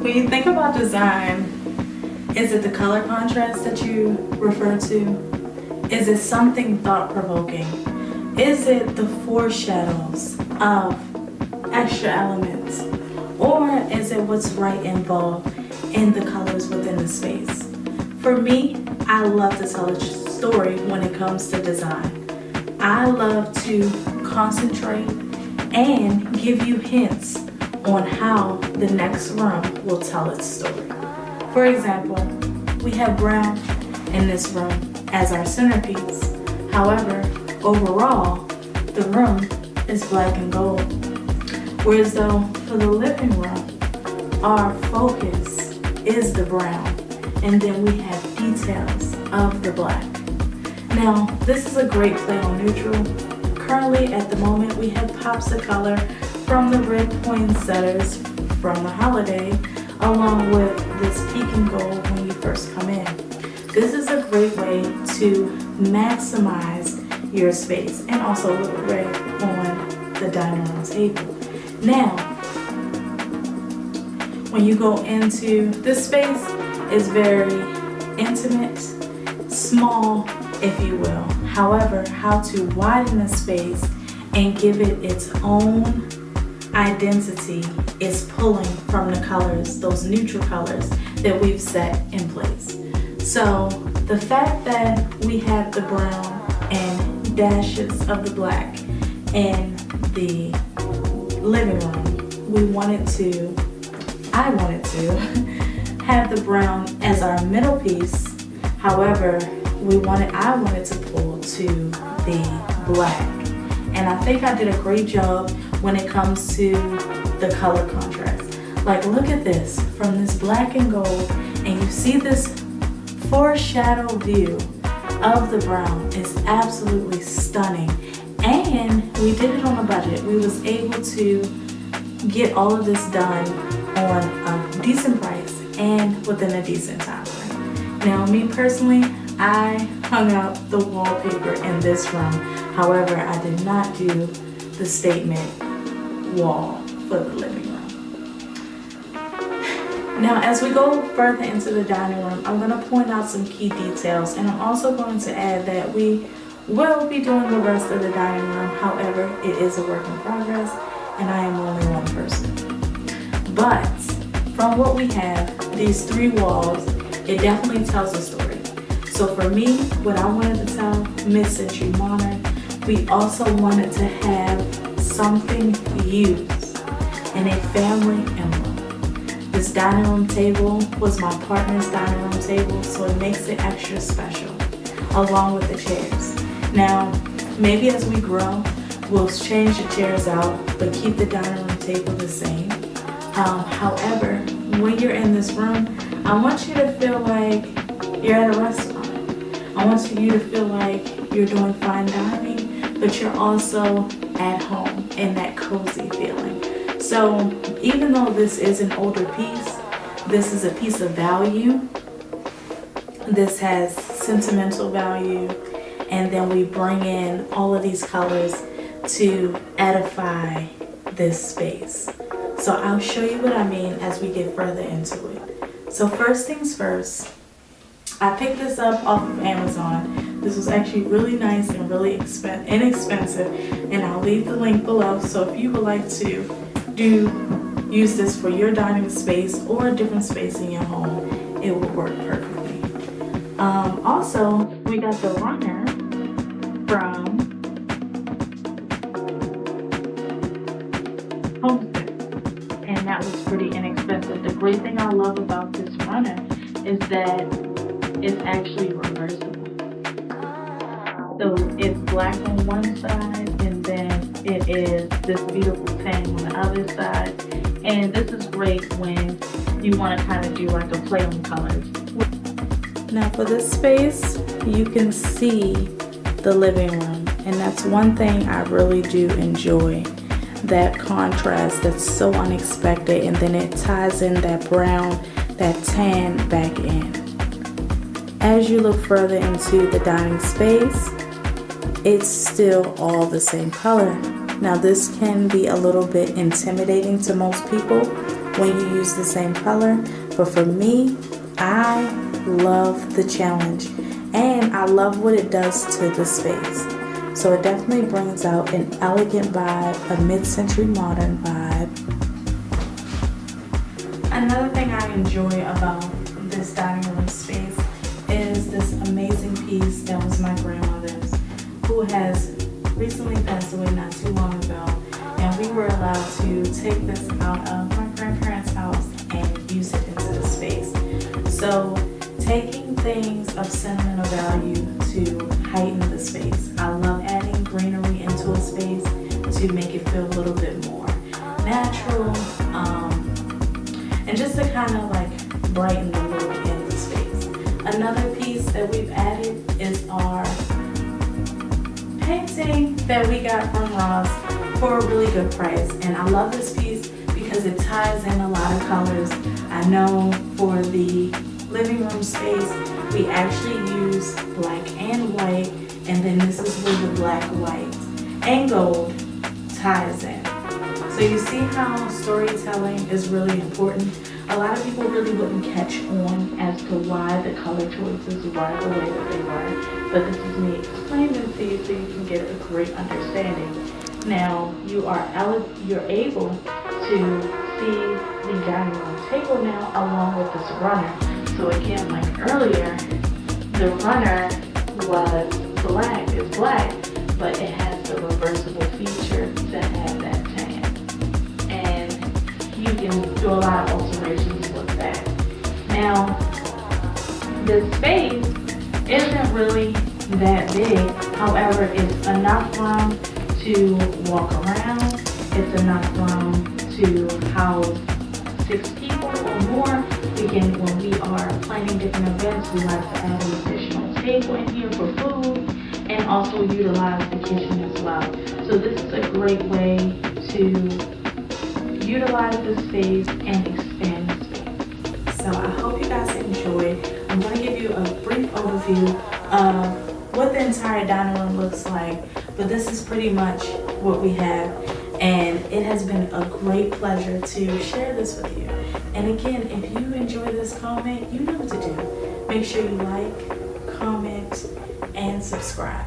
When you think about design, is it the color contrast that you refer to? Is it something thought-provoking? Is it the foreshadows of extra elements? Or is it what's right involved in the colors within the space? For me, I love to tell a story when it comes to design. I love to concentrate and give you hints on how the next room will tell its story. For example, we have brown in this room as our centerpiece. However, overall, the room is black and gold. Whereas though for the living room, our focus is the brown, and then we have details of the black. Now, this is a great play on neutral. Currently, at the moment, we have pops of color from the red poinsettias from the holiday, along with this pink and gold when you first come in. This is a great way to maximize your space, and also a little red on the dining room table. Now, when you go into this space, it's very intimate, small, if you will. However, how to widen the space and give it its own identity is pulling from the colors, those neutral colors that we've set in place. So the fact that we have the brown and dashes of the black in the living room, I wanted to have the brown as our middle piece. However, I wanted to pull to the black. And I think I did a great job when it comes to the color contrast. Like, look at this, from this black and gold, and you see this foreshadow view of the brown is absolutely stunning. And we did it on a budget. We was able to get all of this done on a decent price and within a decent time frame. Now, me personally, I hung up the wallpaper in this room. However, I did not do the statement wall for the living room. Now, as we go further into the dining room, I'm going to point out some key details, and I'm also going to add that we will be doing the rest of the dining room. However, it is a work in progress, and I am only one person. But from what we have, these three walls, it definitely tells a story. So for me, what I wanted to tell mid-century modern, we also wanted to have something used in a family emblem. This dining room table was my partner's dining room table, so it makes it extra special, along with the chairs. Now, maybe as we grow, we'll change the chairs out, but keep the dining room table the same. However, when you're in this room, I want you to feel like you're at a restaurant. I want you to feel like you're doing fine dining, but you're also at home in that cozy feeling. So even though this is an older piece, this is a piece of value. This has sentimental value, and then we bring in all of these colors to edify this space. So I'll show you what I mean as we get further into it. So first things first, I picked this up off of Amazon. This was actually really nice and really inexpensive, and I'll leave the link below. So if you would like to use this for your dining space or a different space in your home, it will work perfectly. Also, we got the runner from and that was pretty inexpensive. The great thing I love about this runner is that it's actually reversible. So it's black on one side, and then it is this beautiful tan on the other side. And this is great when you want to kind of do like a play on colors. Now for this space, you can see the living room, and that's one thing I really do enjoy. That contrast that's so unexpected, and then it ties in that brown, that tan back in. As you look further into the dining space, it's still all the same color. Now this can be a little bit intimidating to most people. when you use the same color. But for me, I love the challenge, and I love what it does to the space. So it definitely brings out an elegant vibe, a mid-century modern vibe. Another thing I enjoy about this dining room space is this amazing piece that was my grandmother's, who has recently passed away not too long ago. And we were allowed to take this out of my grandparents' house and use it into the space. So taking things of sentimental value to heighten the space. I love adding greenery into a space to make it feel a little bit more natural, and just to kind of like brighten the mood in the space. Another piece that we've added is our painting that we got from Ross for a really good price. And I love this piece because it ties in a lot of colors. I know for the living room space, we actually use black and white, and then this is where the black, white, and gold ties in. So you see how storytelling is really important. A lot of people really wouldn't catch on as to why the color choices were the way that they were, but this is me explaining to you so you can get a great understanding. Now you're able to see the dining room table now along with this runner. So again, like earlier, the runner was black, it's black, but it has the reversible feature to have that tan. And you can do a lot of alterations with that. Now, the space isn't really that big. However, it's enough room to walk around. It's enough room to house 6 people or more. Again, when we are planning different events, we like to add an additional table in here for food and also utilize the kitchen as well. So this is a great way to utilize the space and expand the space. So I hope you guys enjoyed. I'm going to give you a brief overview of what the entire dining room looks like, but this is pretty much what we have, and it has been a great pleasure to share this with you. And again, if you enjoy this comment, you know what to do. Make sure you like, comment, and subscribe.